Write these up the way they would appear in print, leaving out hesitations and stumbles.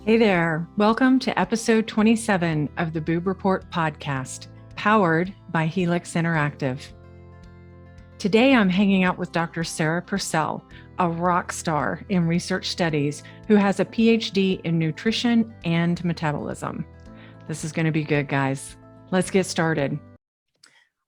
Hey there. Welcome to episode 27 of the Boob Report podcast, powered by Helix Interactive. Today, I'm hanging out with Dr. Sarah Purcell, a rock star in research studies who has a PhD in nutrition and metabolism. This is going to be good, guys. Let's get started.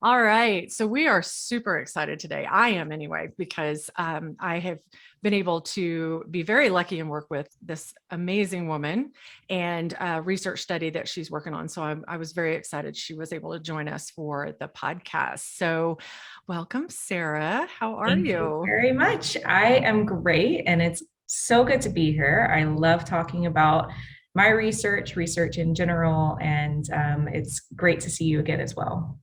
All right. So we are super excited today. I am anyway, because I have been able to be very lucky and work with this amazing woman and a research study that she's working on. So I was very excited she was able to join us for the podcast. So welcome, Sarah. How are Thank you very much. I am great, and it's so good to be here. I love talking about my research in general, and it's great to see you again as well.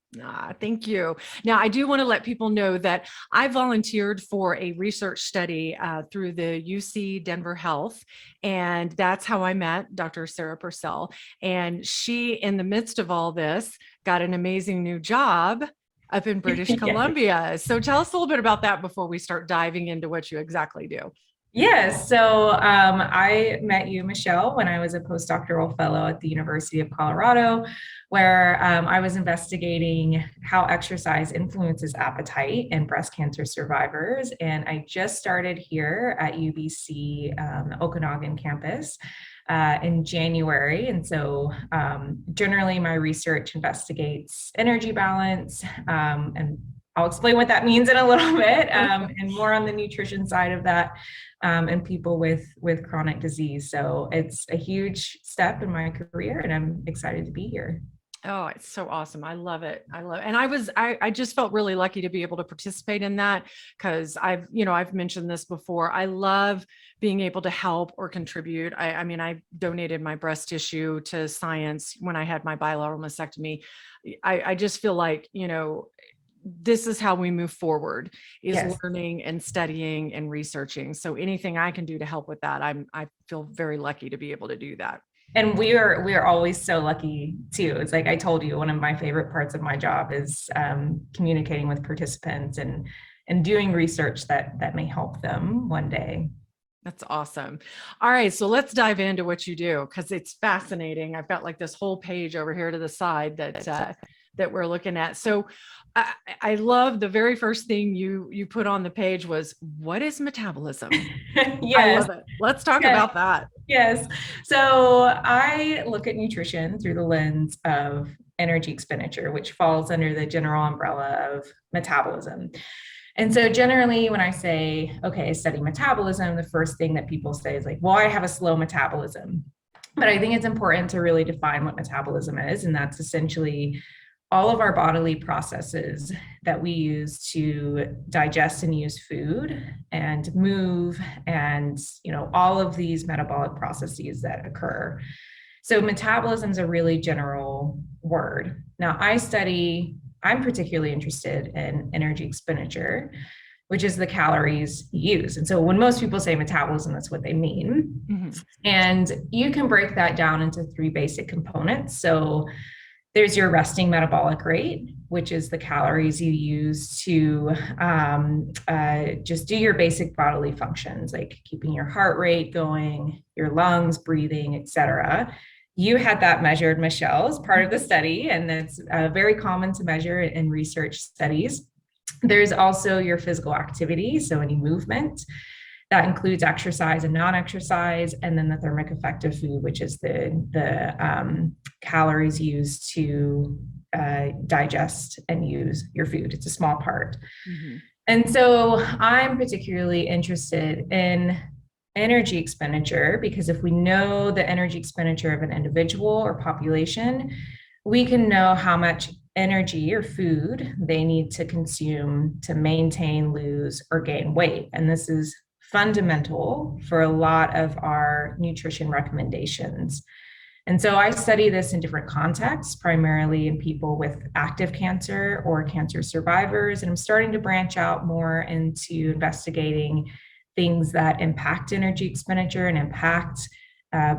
Thank you. Now, I do want to let people know that I volunteered for a research study through the UC Denver Health, and that's how I met Dr. Sarah Purcell. And she, in the midst of all this, got an amazing new job up in British Yes. Columbia. So tell us a little bit about that before we start diving into what you exactly do. Yes. So I met you, Michelle, when I was a postdoctoral fellow at the University of Colorado, where I was investigating how exercise influences appetite in breast cancer survivors. And I just started here at UBC Okanagan campus in January. And so generally, my research investigates energy balance and I'll explain what that means in a little bit, and more on the nutrition side of that, and people with chronic disease. So it's a huge step in my career, and I'm excited to be here. Oh, it's so awesome. I love it. And I just felt really lucky to be able to participate in that because I've mentioned this before. I love being able to help or contribute. I mean, I donated my breast tissue to science when I had my bilateral mastectomy. I just feel like, this is how we move forward, is Yes. learning and studying and researching. So anything I can do to help with that, I feel very lucky to be able to do that. And we are always so lucky too. It's like I told you, one of my favorite parts of my job is communicating with participants and doing research that may help them one day. That's awesome. All right, so let's dive into what you do because it's fascinating. I've got like this whole page over here to the side that we're looking at. So I love the very first thing you put on the page was, what is metabolism? I Yes. love it. Let's talk Yes. about that. Yes. So I look at nutrition through the lens of energy expenditure, which falls under the general umbrella of metabolism. And so generally, when I say, okay, study metabolism, the first thing that people say is like, well, I have a slow metabolism. But I think it's important to really define what metabolism is. And that's essentially all of our bodily processes that we use to digest and use food and move and all of these metabolic processes that occur. So metabolism is a really general word. Now I'm particularly interested in energy expenditure, which is the calories you use. And so when most people say metabolism, that's what they mean. Mm-hmm. And you can break that down into three basic components. So there's your resting metabolic rate, which is the calories you use to just do your basic bodily functions, like keeping your heart rate going, your lungs, breathing, etc. You had that measured, Michelle, as part of the study, and that's very common to measure in research studies. There's also your physical activity, so any movement. That includes exercise and non-exercise, and then the thermic effect of food, which is the calories used to digest and use your food. It's a small part. Mm-hmm. And so I'm particularly interested in energy expenditure because if we know the energy expenditure of an individual or population, we can know how much energy or food they need to consume to maintain, lose, or gain weight. And this is fundamental for a lot of our nutrition recommendations. And so I study this in different contexts, primarily in people with active cancer or cancer survivors. And I'm starting to branch out more into investigating things that impact energy expenditure and impact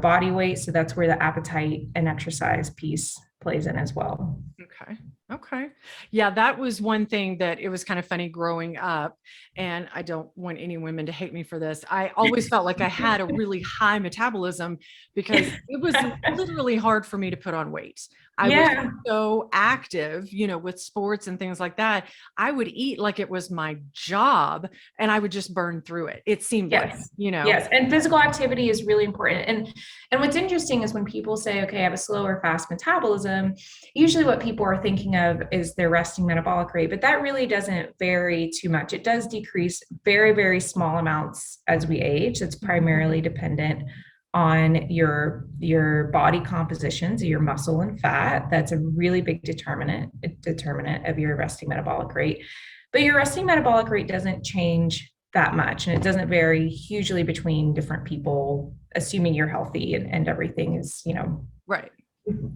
body weight. So that's where the appetite and exercise piece plays in as well. Okay. Okay. Yeah, that was one thing that it was kind of funny growing up. And I don't want any women to hate me for this. I always felt like I had a really high metabolism because it was literally hard for me to put on weight. I was Yeah. so active, with sports and things like that. I would eat like it was my job and I would just burn through it. It seemed like, Yes. Yes. And physical activity is really important. And what's interesting is when people say, okay, I have a slow or fast metabolism, usually what people are thinking of is their resting metabolic rate, but that really doesn't vary too much. It does decrease very, very small amounts as we age. It's primarily dependent on your body compositions, your muscle and fat. That's a really big determinant of your resting metabolic rate. But your resting metabolic rate doesn't change that much, and it doesn't vary hugely between different people, assuming you're healthy and everything is, right.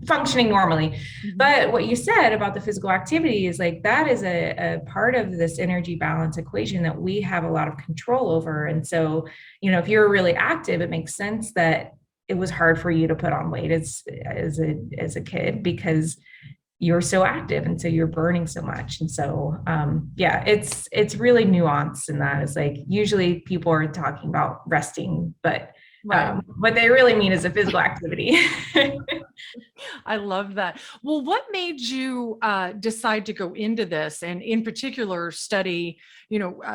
functioning normally. Mhm. But what you said about the physical activity is like that is a part of this energy balance equation that we have a lot of control over. And so, if you're really active, it makes sense that it was hard for you to put on weight as a kid because you're so active and so you're burning so much. And so yeah, it's really nuanced in that. It's like usually people are talking about resting, but Right. what they really mean is a physical activity. I love that. Well, what made you decide to go into this and in particular study,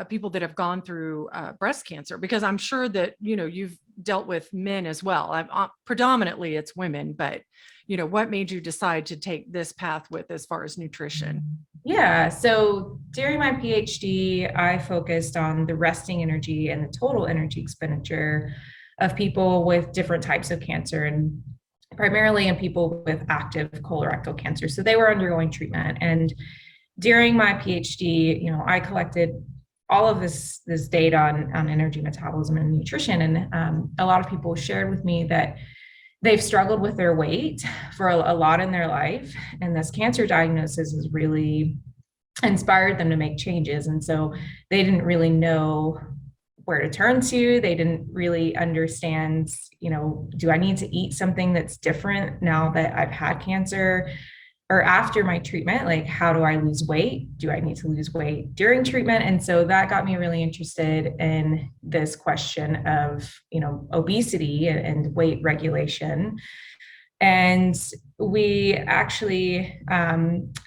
people that have gone through breast cancer? Because I'm sure that, you've dealt with men as well. Predominantly it's women, but, what made you decide to take this path with as far as nutrition? Yeah. So during my PhD, I focused on the resting energy and the total energy expenditure of people with different types of cancer, and primarily in people with active colorectal cancer. So they were undergoing treatment. And during my PhD, I collected all of this data on energy metabolism and nutrition. And a lot of people shared with me that they've struggled with their weight for a lot in their life. And this cancer diagnosis has really inspired them to make changes. And so they didn't really know where to turn to. They didn't really understand, do I need to eat something that's different now that I've had cancer? Or after my treatment, like how do I lose weight? Do I need to lose weight during treatment? And so that got me really interested in this question of, obesity and weight regulation. And we actually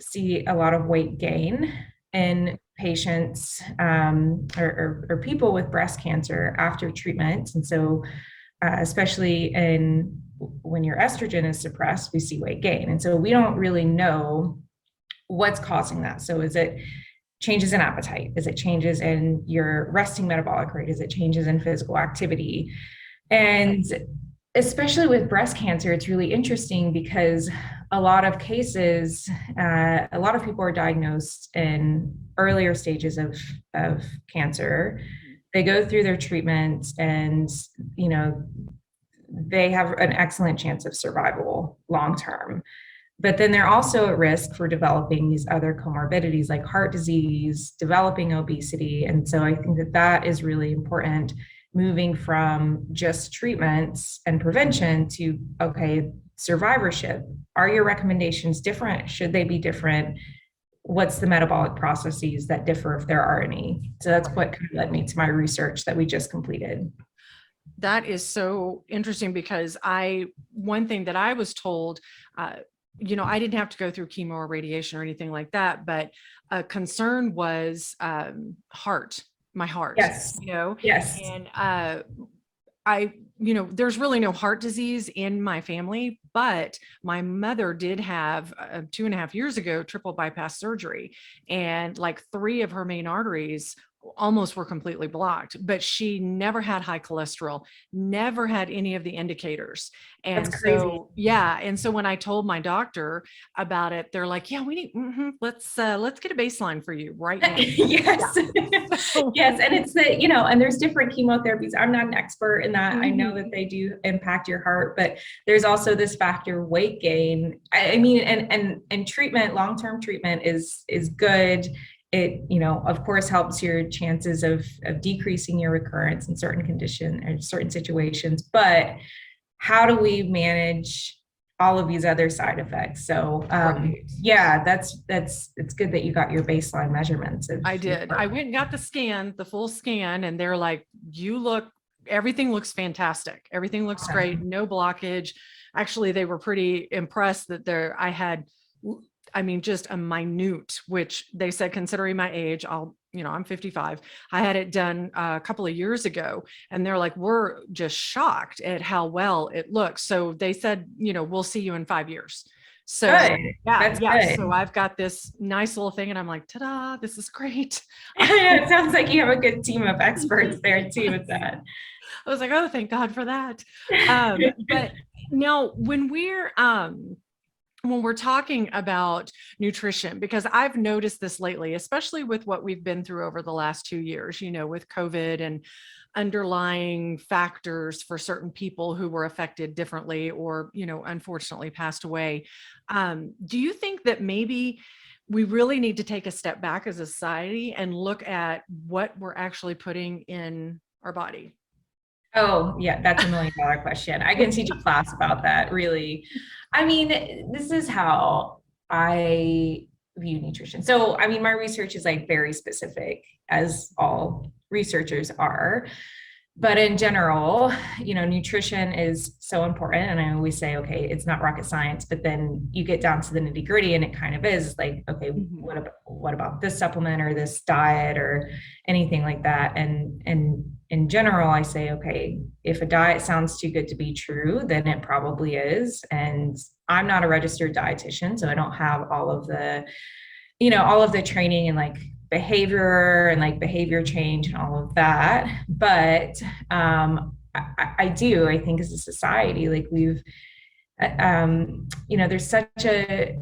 see a lot of weight gain in patients or people with breast cancer after treatment. And so especially when your estrogen is suppressed, we see weight gain. And so we don't really know what's causing that. So is it changes in appetite? Is it changes in your resting metabolic rate? Is it changes in physical activity? And especially with breast cancer, it's really interesting because a lot of cases, a lot of people are diagnosed in earlier stages of cancer. They go through their treatment and, they have an excellent chance of survival long term. But then they're also at risk for developing these other comorbidities like heart disease, developing obesity. And so I think that is really important, moving from just treatments and prevention to, okay, survivorship. Are your recommendations different? Should they be different? What's the metabolic processes that differ if there are any? So that's what kind of led me to my research that we just completed. That is so interesting because one thing that I was told, I didn't have to go through chemo or radiation or anything like that, but a concern was my heart, Yes. Yes. and there's really no heart disease in my family, but my mother did have 2.5 years ago triple bypass surgery, and like 3 of her main arteries almost were completely blocked, but she never had high cholesterol, never had any of the indicators. And That's crazy. so, yeah. And so when I told my doctor about it, they're like, yeah, we need, let's get a baseline for you right now. Yes. Yes. And it's the, and there's different chemotherapies. I'm not an expert in that. I know that they do impact your heart, but there's also this factor weight gain. I mean, and treatment, long-term treatment is good. It, of course, helps your chances of decreasing your recurrence in certain conditions or certain situations. But how do we manage all of these other side effects. So Right. yeah, it's good that you got your baseline measurements of I your did. I heart. went and got the scan, the full scan, and they're like, everything looks fantastic. Everything looks great. Awesome. No blockage. Actually, they were pretty impressed that I had, I mean, just a minute, which they said, considering my age, I'm 55. I had it done a couple of years ago, and they're like, we're just shocked at how well it looks. So they said, we'll see you in 5 years. So Good. yeah, That's yeah. So good. I've got this nice little thing, and I'm like, ta-da, this is great. It sounds like you have a good team of experts there too with that. I was like, oh, thank God for that. But now when we're talking about nutrition, because I've noticed this lately, especially with what we've been through over the last 2 years, with COVID and underlying factors for certain people who were affected differently or, unfortunately passed away. Do you think that maybe we really need to take a step back as a society and look at what we're actually putting in our body? Oh, yeah, that's $1 million question. I can teach a class about that, really. I mean, this is how I view nutrition. So, I mean, my research is like very specific, as all researchers are. But in general, nutrition is so important. And I always say, okay, it's not rocket science, but then you get down to the nitty gritty and it kind of is like, okay, Mhm. what about this supplement or this diet or anything like that? And in general, I say, okay, if a diet sounds too good to be true, then it probably is. And I'm not a registered dietitian, so I don't have all of the training and like behavior and like behavior change and all of that. But I do, I think as a society, like there's such a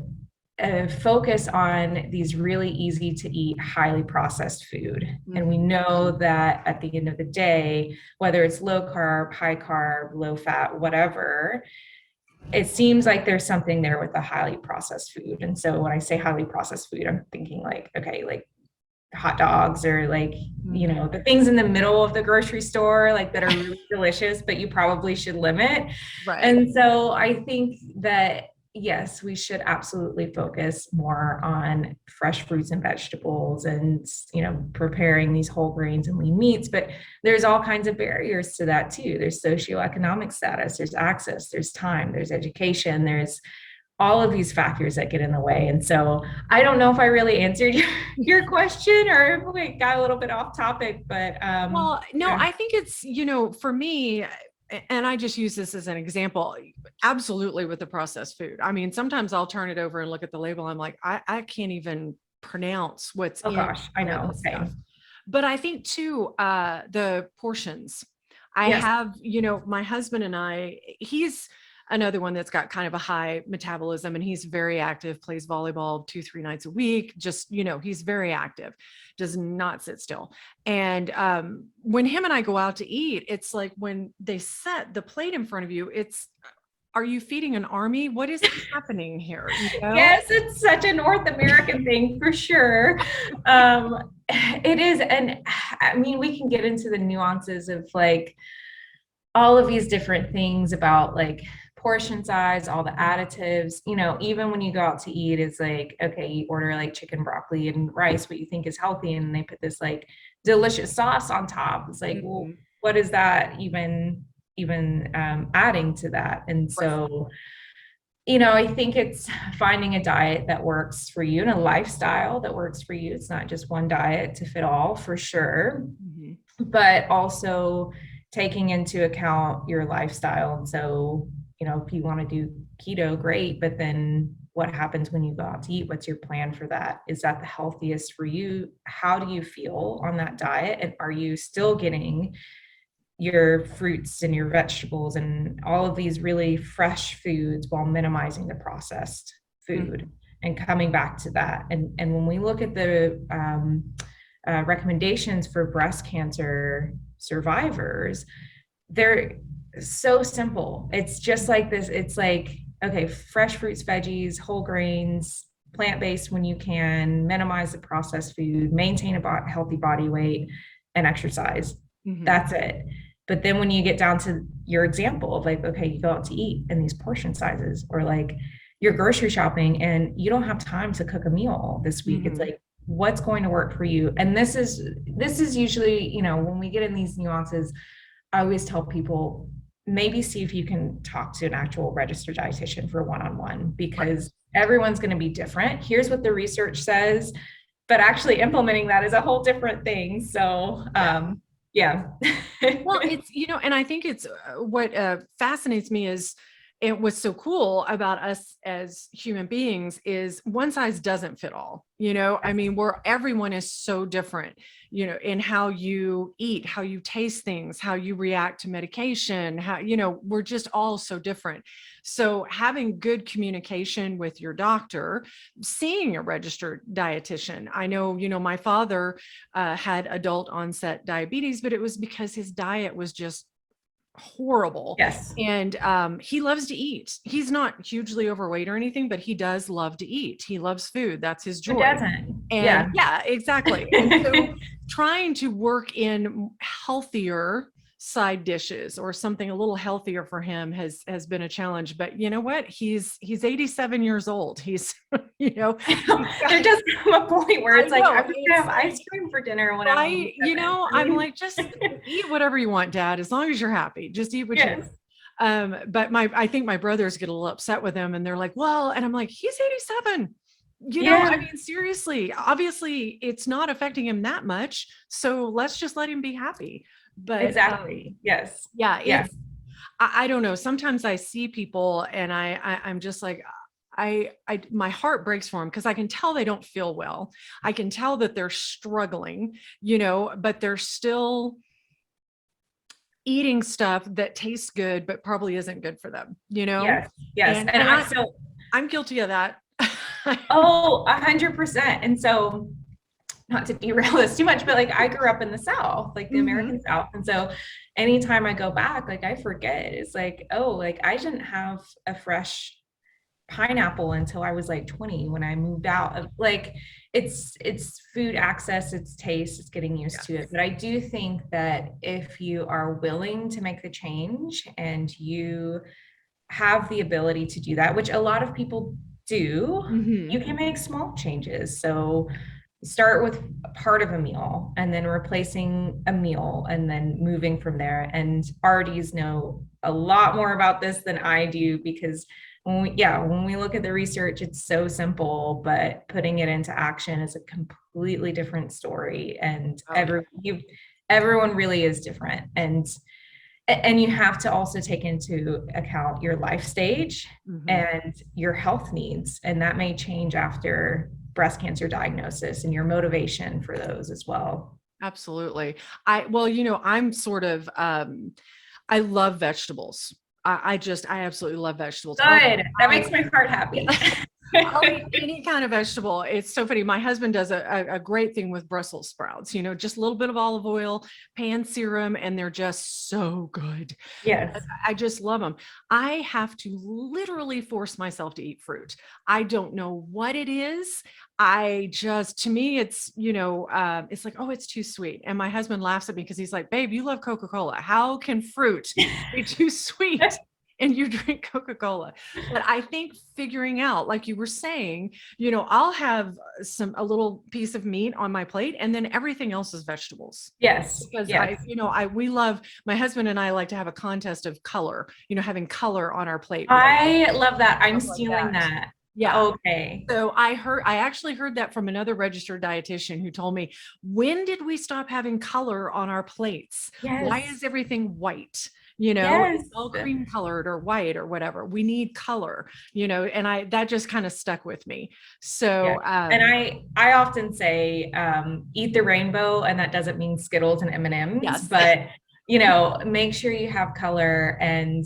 focus on these really easy to eat, highly processed food. And we Mhm. know that at the end of the day, whether it's low carb, high carb, low fat, whatever, it seems like there's something there with the highly processed food. And so when I say highly processed food, I'm thinking like, okay, like hot dogs or like, Mhm. the things in the middle of the grocery store, like that are really delicious, but you probably should limit. Right. And so I think that yes, we should absolutely focus more on fresh fruits and vegetables and, preparing these whole grains and lean meats. But there's all kinds of barriers to that too. There's socioeconomic status, there's access, there's time, there's education, there's all of these factors that get in the way. And so I don't know if I really answered your question or if we got a little bit off topic, but Well, no, yeah. I think it's, for me, and I just use this as an example, absolutely with the processed food. I mean, sometimes I'll turn it over and look at the label. I'm like, I can't even pronounce what's Oh in gosh, I some of know. this stuff. Same. But I think too, the portions. I Yes. have, my husband and he's another one that's got kind of a high metabolism, and he's very active, plays volleyball 2, 3 nights a week. Just, he's very active, does not sit still. And when him and I go out to eat, it's like when they set the plate in front of you, are you feeding an army? What is happening here? Yes, it's such a North American thing for sure. It is. And I mean, we can get into the nuances of like all of these different things about like portion size, all the additives, even when you go out to eat, it's like, okay, you order like chicken, broccoli, and rice, what you think is healthy, and they put this like delicious sauce on top. It's like, well, Mhm. what is that even adding to that? And Right. so, I think it's finding a diet that works for you and a lifestyle that works for you. It's not just one diet to fit all, for sure, Mhm. but also taking into account your lifestyle. And so, if you want to do keto, great, but then what happens when you go out to eat? What's your plan for that? Is that the healthiest for you? How do you feel on that diet? And are you still getting your fruits and your vegetables and all of these really fresh foods while minimizing the processed food Mhm. and coming back to that? And when we look at the recommendations for breast cancer survivors, they're so simple. It's just like this. It's like, okay, fresh fruits, veggies, whole grains, plant-based when you can, minimize the processed food, maintain a healthy body weight, and exercise. Mhm. That's it. But then when you get down to your example of like, okay, you go out to eat in these portion sizes, or like you're grocery shopping and you don't have time to cook a meal this week. It's Mm-hmm. like, what's going to work for you? And this is usually, when we get in these nuances, I always tell people, maybe see if you can talk to an actual registered dietitian for one-on-one, Right. because everyone's going to be different. Here's what the research says, but actually implementing that is a whole different thing. So, Yeah. yeah. Well, it's, and I think it's what fascinates me is it what's so cool about us as human beings is one size doesn't fit all. I mean, everyone is so different, in how you eat, how you taste things, how you react to medication, how, we're just all so different. So having good communication with your doctor, seeing a registered dietitian. I know, my father had adult onset diabetes, but it was because his diet was just horrible. Yes. And he loves to eat. He's not hugely overweight or anything, but he does love to eat. He loves food. That's his Who joy. doesn't? And Yeah. yeah, exactly. And so trying to work in healthier side dishes or something a little healthier for him has been a challenge. But you know what? He's 87 years old. He's There does come a point where it's like, I'm just gonna have ice cream for dinner when I'm 87. I'm like, just eat whatever you want, Dad, as long as you're happy. Just eat what you want. But I think my brothers get a little upset with him, and they're like, well, and I'm like, he's 87. I mean, seriously, obviously it's not affecting him that much. So let's just let him be happy. But exactly. Yes. yeah, Yes. I don't know. Sometimes I see people and I'm just like, my heart breaks for them because I can tell they don't feel well. I can tell that they're struggling, but they're still eating stuff that tastes good, but probably isn't good for them, Yes. Yes. And I'm guilty of that. Oh, 100%. And so, not to derail this too much, but like I grew up in the South, like the American South. And so anytime I go back, like I forget, it's like, oh, like I didn't have a fresh pineapple until I was like 20 when I moved out of like it's food access, it's taste, it's getting used to it. But I do think that if you are willing to make the change and you have the ability to do that, which a lot of people do, you can make small changes. So start with part of a meal and then replacing a meal and then moving from there. And RDs know a lot more about this than I do, because when we look at the research, it's so simple, but putting it into action is a completely different story. And everyone really is different. And you have to also take into account your life stage and your health needs. And that may change after breast cancer diagnosis and your motivation for those as well. Absolutely. I'm sort of, I love vegetables. I absolutely love vegetables. Good. That makes my heart happy. I'll eat any kind of vegetable. It's so funny. My husband does a great thing with Brussels sprouts, just a little bit of olive oil, pan serum, and they're just so good. Yes. I just love them. I have to literally force myself to eat fruit. I don't know what it is. To me, it's, it's like, oh, it's too sweet. And my husband laughs at me because he's like, babe, you love Coca-Cola. How can fruit be too sweet? And you drink Coca-Cola. But I think figuring out, like you were saying, I'll have a little piece of meat on my plate and then everything else is vegetables. Yes. Because we love, my husband and I like to have a contest of color, having color on our plate. I love that. I'm stealing that. Yeah. Okay. So I actually heard that from another registered dietitian who told me, when did we stop having color on our plates? Yes. Why is everything white? Yes. It's all cream colored or white or whatever. We need color, and that just kind of stuck with me. So, and I often say, eat the rainbow, and that doesn't mean Skittles and M&Ms, but make sure you have color, and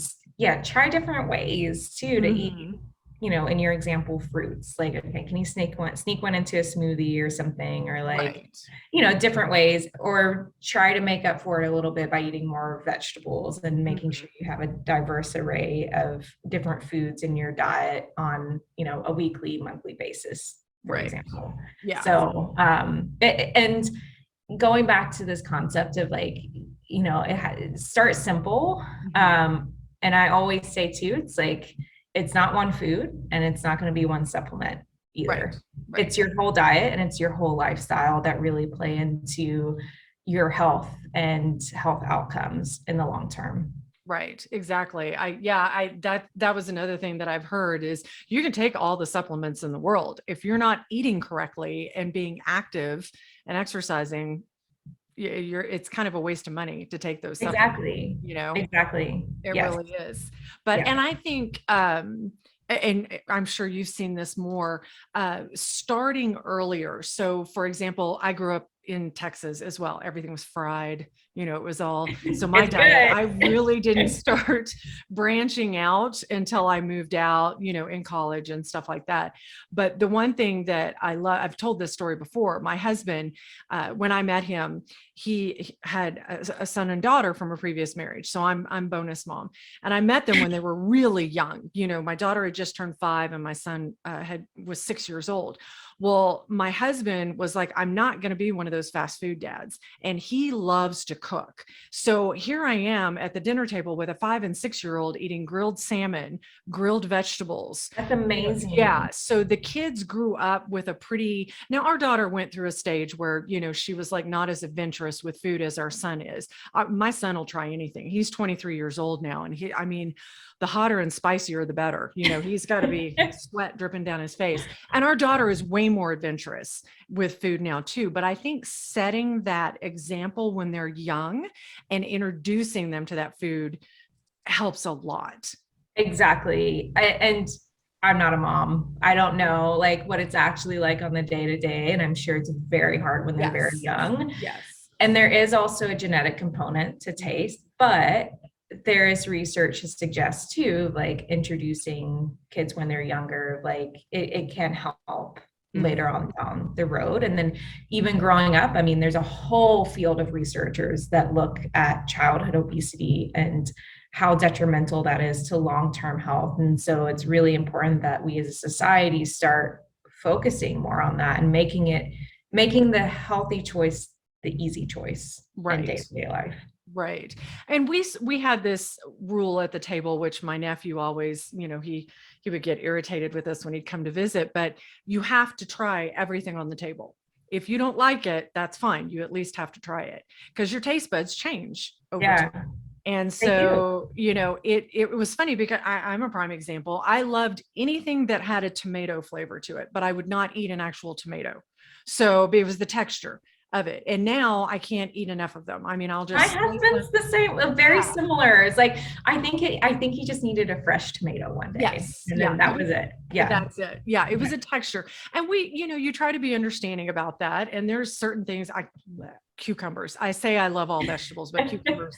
try different ways too to eat. In your example, fruits, like, okay, can you sneak one into a smoothie or something, or like, different ways, or try to make up for it a little bit by eating more vegetables and making sure you have a diverse array of different foods in your diet on, a weekly, monthly basis, for example. Yeah. So, and going back to this concept of like, it starts simple. And I always say too, it's like, it's not one food and it's not going to be one supplement either. Right. It's your whole diet and it's your whole lifestyle that really play into your health and health outcomes in the long term. Right. Exactly. That was another thing that I've heard is you can take all the supplements in the world. If you're not eating correctly and being active and exercising, it's kind of a waste of money to take those supplements, Exactly. It Yes. really is. But, and I think, and I'm sure you've seen this more, starting earlier. So for example, I grew up in Texas as well. Everything was fried, it was all, so my diet, I really didn't start branching out until I moved out, in college and stuff like that. But the one thing that I love, I've told this story before, my husband, when I met him, he had a son and daughter from a previous marriage. So I'm bonus mom. And I met them when they were really young. My daughter had just turned 5 and my son was 6 years old. Well, my husband was like, I'm not going to be one of those fast food dads. And he loves to cook. So here I am at the dinner table with a 5 and 6-year-old eating grilled salmon, grilled vegetables. That's amazing. Yeah. So the kids grew up with now our daughter went through a stage where, she was like not as adventurous with food as our son is. My son will try anything. He's 23 years old now. And the hotter and spicier, the better. He's got to be sweat dripping down his face. And our daughter is way more adventurous with food now too. But I think setting that example when they're young and introducing them to that food helps a lot. Exactly. And I'm not a mom. I don't know like what it's actually like on the day to day. And I'm sure it's very hard when they're very young. Yes. And there is also a genetic component to taste, but there is research to suggest too, like introducing kids when they're younger, like it can help later on down the road. And then even growing up, there's a whole field of researchers that look at childhood obesity and how detrimental that is to long-term health. And so it's really important that we as a society start focusing more on that and making the healthy choice the easy choice in day-to-day life. Right. And we had this rule at the table, which my nephew always, he would get irritated with us when he'd come to visit, but you have to try everything on the table. If you don't like it, that's fine. You at least have to try it because your taste buds change over time. And so, it was funny because I'm a prime example. I loved anything that had a tomato flavor to it, but I would not eat an actual tomato. So it was the texture of it. And now I can't eat enough of them. I'll just. My husband's the same, very similar. It's like, I think he just needed a fresh tomato one day. Yes. And then that was it. Yeah. That's it. Yeah. It was a texture. And you try to be understanding about that. And there's certain things cucumbers. I say I love all vegetables, but cucumbers.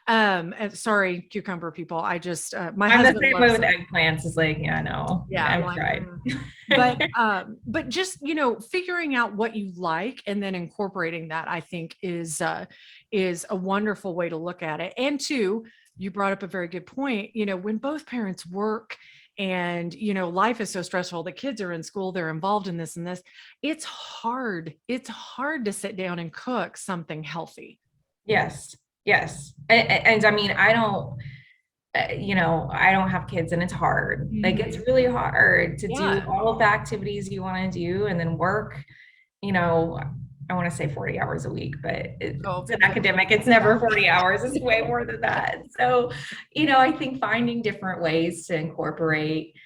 And sorry, cucumber people. I just my I'm husband the same way with eggplants. Is like, yeah, no, I've tried. But just figuring out what you like and then incorporating that, I think is a wonderful way to look at it. And two, you brought up a very good point. When both parents work and life is so stressful, the kids are in school, they're involved in this and this, it's hard to sit down and cook something healthy. Yes. And I don't have kids and it's hard. Like it's really hard to do all of the activities you want to do and then work, I want to say 40 hours a week, but it's an academic. It's never 40 hours. It's way more than that. So, I think finding different ways to incorporate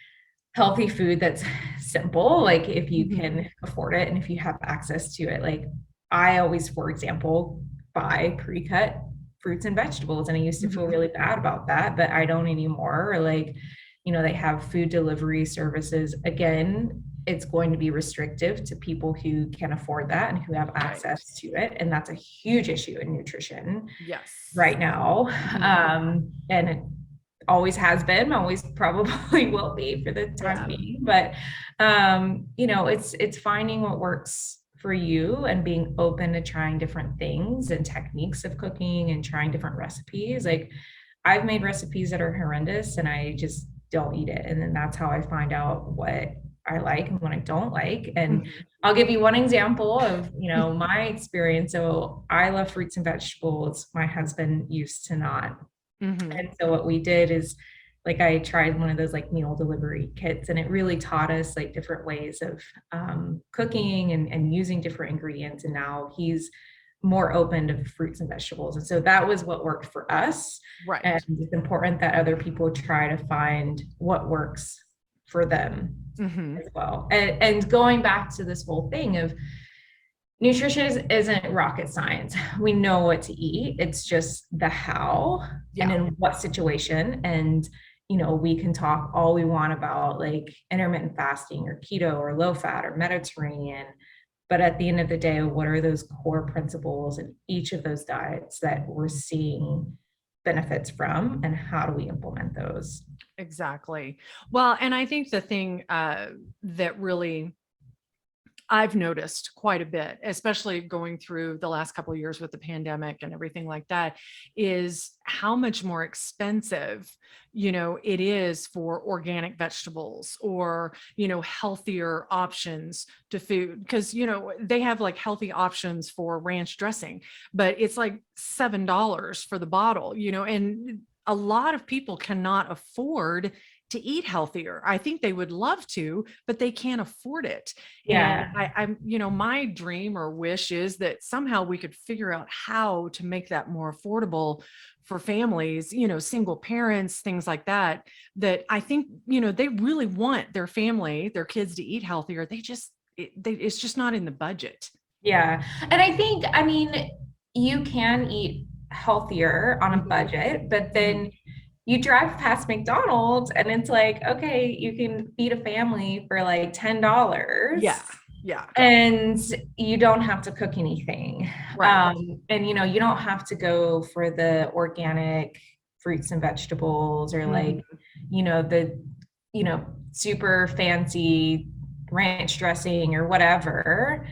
healthy food that's simple, like if you can afford it and if you have access to it. Like I always, for example, buy pre-cut fruits and vegetables. And I used to feel really bad about that, but I don't anymore. Or like, they have food delivery services. Again, it's going to be restrictive to people who can afford that and who have access to it. And that's a huge issue in nutrition right now. And it always has been, always probably will be for the time being. But, it's finding what works for you and being open to trying different things and techniques of cooking and trying different recipes. Like I've made recipes that are horrendous and I just don't eat it. And then that's how I find out what I like and what I don't like. And Mhm. I'll give you one example of, my experience. So I love fruits and vegetables. My husband used to not. Mhm. And so what we did is like I tried one of those like meal delivery kits, and it really taught us like different ways of cooking and using different ingredients. And now he's more open to fruits and vegetables. And so that was what worked for us. And Right. it's important that other people try to find what works for them Mhm. as well. And going back to this whole thing of nutrition isn't rocket science. We know what to eat. It's just the how and Yeah. in what situation. And, we can talk all we want about like intermittent fasting or keto or low fat or Mediterranean. But at the end of the day, what are those core principles in each of those diets that we're seeing benefits from, and how do we implement those? Exactly. Well, and I think the thing that really I've noticed quite a bit, especially going through the last couple of years with the pandemic and everything like that, is how much more expensive, it is for organic vegetables or, healthier options to food. Because, they have like healthy options for ranch dressing, but it's like $7 for the bottle, and a lot of people cannot afford to eat healthier. I think they would love to, but they can't afford it. And Yeah. I'm, my dream or wish is that somehow we could figure out how to make that more affordable for families, single parents, things like that, that I think, they really want their family, their kids to eat healthier. It's just not in the budget. Yeah. And I think, I mean, you can eat healthier on a Mhm. budget, but Mhm. then you drive past McDonald's and it's like, okay, you can feed a family for like $10 Yeah. Yeah. and you don't have to cook anything. Right. And you don't have to go for the organic fruits and vegetables or like, Mhm. the, super fancy ranch dressing or whatever.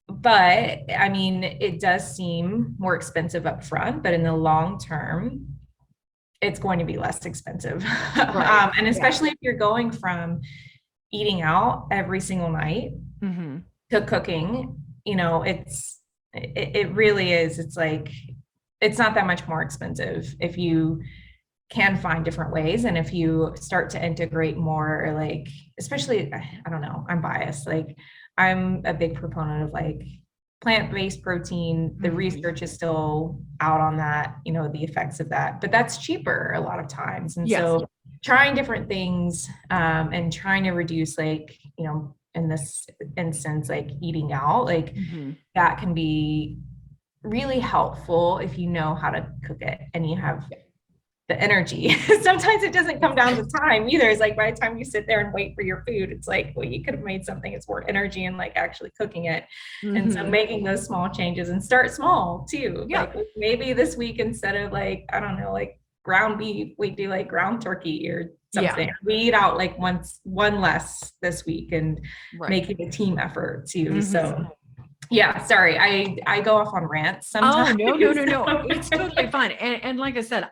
But I mean, it does seem more expensive up front, but in the long term, it's going to be less expensive. Right. And Yeah. especially if you're going from eating out every single night Mhm. to cooking, it really is. It's like, it's not that much more expensive if you can find different ways. And if you start to integrate more, or like, especially, I don't know, I'm biased. Like, I'm a big proponent of like plant-based protein. The Mhm. research is still out on that, the effects of that, but that's cheaper a lot of times. And Yes. so trying different things and trying to reduce like, in this instance, like eating out, like Mhm. that can be really helpful if you know how to cook it and you have the energy. Sometimes it doesn't come down to time either. It's like by the time you sit there and wait for your food, it's like, well, you could have made something. It's more energy and like actually cooking it. And so Mhm. making those small changes and start small too. Yeah. Like maybe this week, instead of like, I don't know, like ground beef, we do like ground turkey or Yeah. something. We eat out like one less this week and Right. make it a team effort too. Mhm. So yeah, sorry. I go off on rants Oh, sometimes. no, no, no, no. So. It's totally fine. And like I said,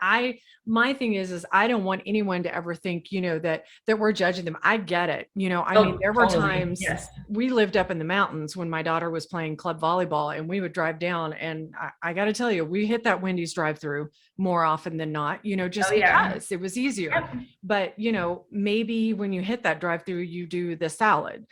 my thing is I don't want anyone to ever think, that we're judging them. I get it. I mean, Oh, there were totally. times Yes. we lived up in the mountains when my daughter was playing club volleyball and we would drive down, and I got to tell you, we hit that Wendy's drive-through more often than not, Oh just yeah. because it was easier. Yep. But, maybe when you hit that drive-through, you do the salad.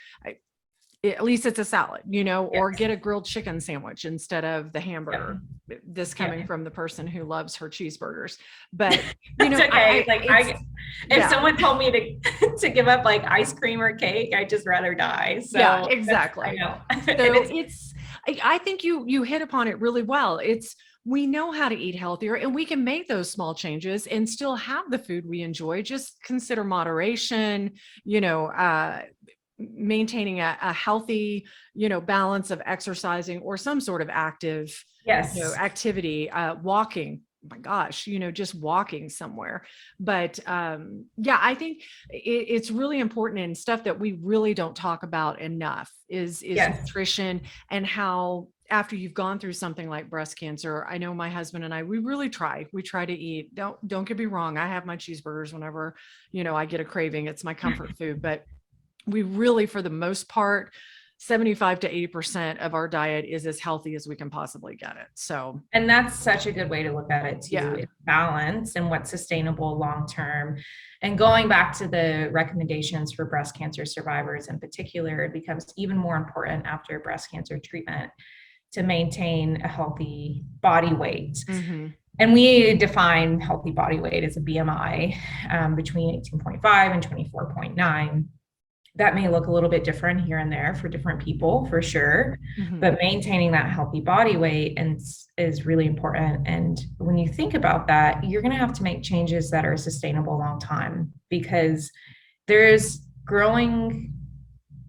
At least it's a salad, or Yes. get a grilled chicken sandwich instead of the Yep. hamburger. This coming Yep. from the person who loves her cheeseburgers. But, It's okay. Like it's, if yeah, someone told me to give up like ice cream or cake, I'd just rather die. yeah, So I exactly. know. And So it's I think you hit upon it really well. We know how to eat healthier and we can make those small changes and still have the food we enjoy. Just consider moderation, maintaining a healthy, balance of exercising or some sort of active, yes. activity, walking. Oh my gosh, just walking somewhere. But yeah, I think it's really important, and stuff that we really don't talk about enough is Yes. nutrition, and how after you've gone through something like breast cancer. I know my husband and I, we try to eat. Don't get me wrong. I have my cheeseburgers whenever, I get a craving. It's my comfort food, but we really, for the most part, 75 to 80% of our diet is as healthy as we can possibly get it. So, and that's such a good way to look at it too. yeah. It's balance and what's sustainable long term. And going back to the recommendations for breast cancer survivors in particular, it becomes even more important after breast cancer treatment to maintain a healthy body weight. Mm-hmm. And we define healthy body weight as a BMI between 18.5 and 24.9. That may look a little bit different here and there for different people, for sure. Mm-hmm. But maintaining that healthy body weight is really important. And when you think about that, you're going to have to make changes that are sustainable long time, because there's growing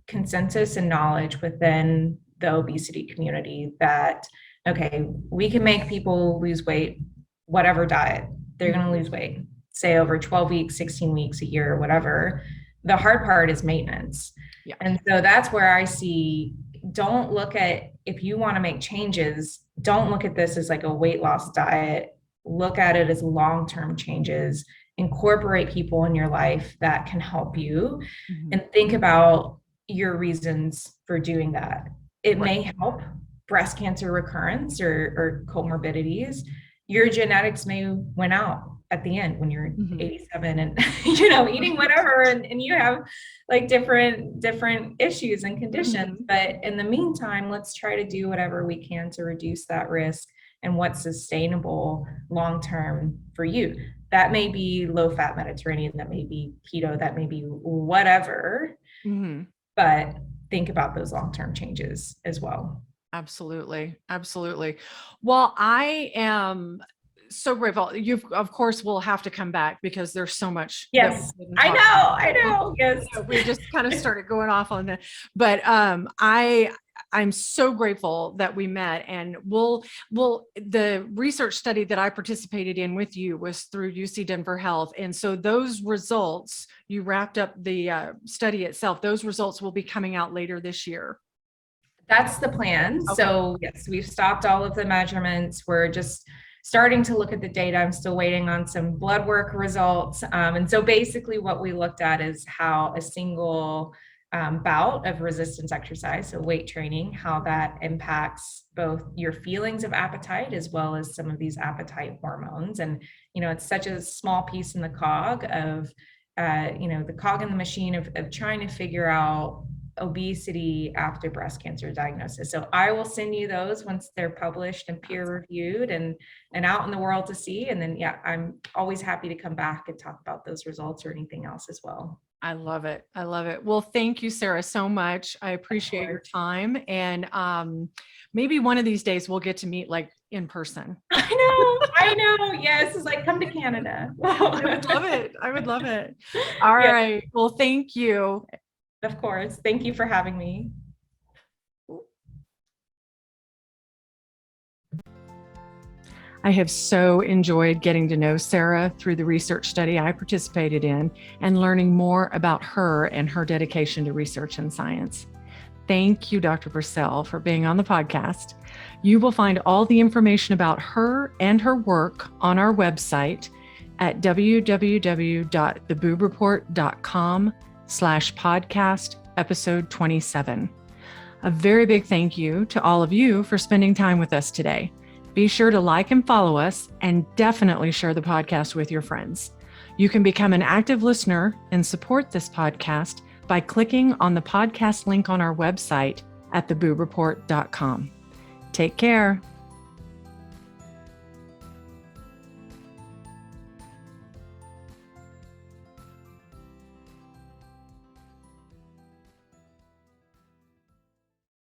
consensus and knowledge within the obesity community that, okay, we can make people lose weight, whatever diet, they're going to lose weight, say over 12 weeks, 16 weeks, a year, whatever. The hard part is maintenance. Yeah. And so that's where I see, don't look at, if you want to make changes, don't look at this as like a weight loss diet. Look at it as long-term changes. Incorporate people in your life that can help you, and think about your reasons for doing that. It may help breast cancer recurrence or comorbidities. Your genetics may win out at the end when you're 87 and eating whatever, and you have like different issues and conditions. But in the meantime, let's try to do whatever we can to reduce that risk and what's sustainable long term for you. That may be low fat Mediterranean, that may be keto, that may be whatever. But think about those long term changes as well. Absolutely. Absolutely. Well, I am so grateful. You, of course, will have to come back because there's so much. Yes, I know. Yes. We just kind of started going off on that, but I'm so grateful that we met, and the research study that I participated in with you was through UC Denver Health. And so those results, you wrapped up the study itself, those results will be coming out later this year. That's the plan. Okay. So yes, we've stopped all of the measurements. We're just starting to look at the data. I'm still waiting on some blood work results. And so basically what we looked at is how a single bout of resistance exercise, so weight training, how that impacts both your feelings of appetite as well as some of these appetite hormones. And, it's such a small piece in the cog of, the cog in the machine of trying to figure out obesity after breast cancer diagnosis. So I will send you those once they're published and peer reviewed and out in the world to see. And then, I'm always happy to come back and talk about those results or anything else as well. I love it. I love it. Well, thank you, Sarah, so much. I appreciate your time. And maybe one of these days we'll get to meet like in person. I know. Yes. It's like, come to Canada. I would love it. I would love it. All right. Well, thank you. Of course. Thank you for having me. I have so enjoyed getting to know Sarah through the research study I participated in and learning more about her and her dedication to research and science. Thank you, Dr. Purcell, for being on the podcast. You will find all the information about her and her work on our website at www.theboobreport.com/podcast episode 27. A very big thank you to all of you for spending time with us today. Be sure to like and follow us, and definitely share the podcast with your friends. You can become an active listener and support this podcast by clicking on the podcast link on our website at theboobreport.com. Take care.